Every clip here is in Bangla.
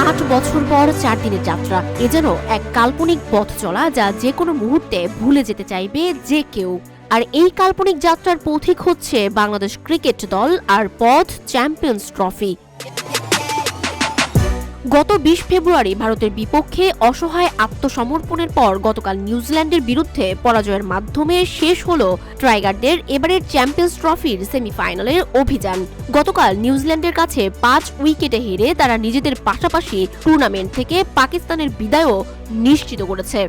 8 বছর পর 4 দিনের যাত্রা, এ যেন এক কাল্পনিক পথ চলা যা যে কোনো মুহূর্তে ভুলে যেতে চাইবে যে কেউ। আর এই কাল্পনিক যাত্রার পথিক হচ্ছে বাংলাদেশ ক্রিকেট দল আর পথ চ্যাম্পিয়ন্স ট্রফি। গত 20 ফেব্রুয়ারি ভারতের বিপক্ষে অসহায় আত্মসমর্পণের পর গতকাল নিউজিল্যান্ডের বিরুদ্ধে পরাজয়ের মাধ্যমে শেষ হলো টাইগারদের এবারের চ্যাম্পিয়ন্স ট্রফির সেমিফাইনালের অভিযান। গতকাল নিউজিল্যান্ডের কাছে 5 উইকেটে হেরে তারা নিজেদের পাশাপাশি টুর্নামেন্ট থেকে পাকিস্তানের বিদায়ও নিশ্চিত করেছে।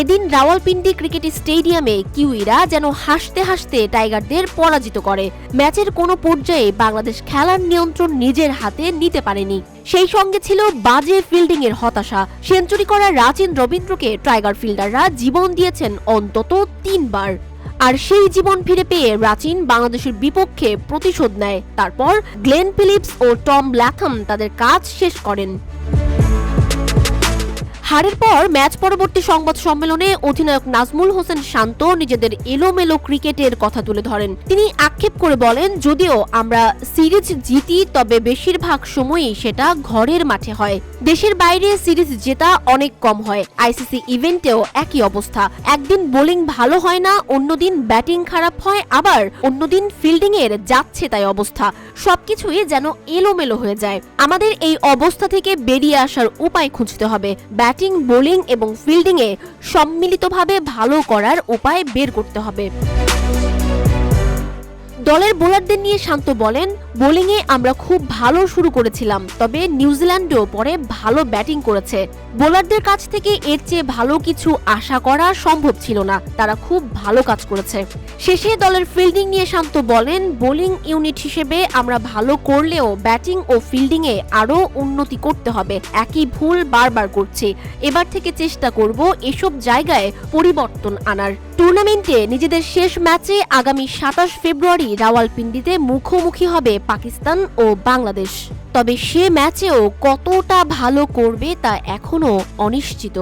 এদিন রাওয়ালপিন্ডি ক্রিকেট স্টেডিয়ামে কিউইরা যেন হাসতে হাসতে টাইগারদের পরাজিত করে। ম্যাচের কোনো পর্যায়ে বাংলাদেশ খেলার নিয়ন্ত্রণ নিজের হাতে নিতে পারেনি। সেই সঙ্গে ছিল বাজে ফিল্ডিং এর হতাশা। সেঞ্চুরি করা রাচিন রবীন্দ্রকে টাইগার ফিল্ডাররা জীবন দিয়েছেন অন্তত 3 বার। আর সেই জীবন ফিরে পেয়ে রাচিন বাংলাদেশের বিপক্ষে প্রতিশোধ নেয়। তারপর গ্লেন ফিলিপস ও টম ল্যাথম তাদের কাজ শেষ করেন। হারের পর ম্যাচ পরবর্তী সংবাদ সম্মেলনে অধিনায়ক নাজমুল হোসেন শান্ত নিজেদের এলোমেলো ক্রিকেটের কথা তুলে ধরেন। তিনি আক্ষেপ করে বলেন, যদিও আমরা সিরিজ জিতি তবে বেশিরভাগ সময়ই সেটা ঘরের মাঠে হয়। দেশের বাইরে সিরিজ জেতা অনেক কম হয়। আইসিসি ইভেন্টেও একই অবস্থা। একদিন বোলিং ভালো হয় না, অন্যদিন ব্যাটিং খারাপ হয়, আবার অন্যদিন ফিল্ডিং এর যাচ্ছে তাই অবস্থা। সবকিছুই যেন এলোমেলো হয়ে যায়। আমাদের এই অবস্থা থেকে বেরিয়ে আসার উপায় খুঁজতে হবে। ব্যাটিং, বোলিং এবং ফিল্ডিং এ সম্মিলিতভাবে ভালো করার উপায় বের করতে হবে। দলের বোলারদের নিয়ে শান্ত বলেন, বোলিংয়ে আমরা খুব ভালো শুরু করেছিলাম, তবে নিউজিল্যান্ডও পরে ভালো ব্যাটিং করেছে। বোলারদের কাছ থেকে এর চেয়ে ভালো কিছু আশা করা সম্ভব ছিল না। তারা খুব ভালো কাজ করেছে। শেষে দলের ফিল্ডিং নিয়ে শান্ত বলেন, বোলিং ইউনিট হিসেবে আমরা ভালো করলেও ব্যাটিং ও ফিল্ডিং এ আরো উন্নতি করতে হবে। একই ভুল বারবার করছি। এবার থেকে চেষ্টা করব এসব জায়গায় পরিবর্তন আনার। টুর্নামেন্টে নিজেদের শেষ ম্যাচে আগামী 27 ফেব্রুয়ারি রাওয়ালপিন্ডিতে মুখোমুখি হবে পাকিস্তান ও বাংলাদেশ। তবে সে ম্যাচেও কতটা ভালো করবে তা এখনো অনিশ্চিত।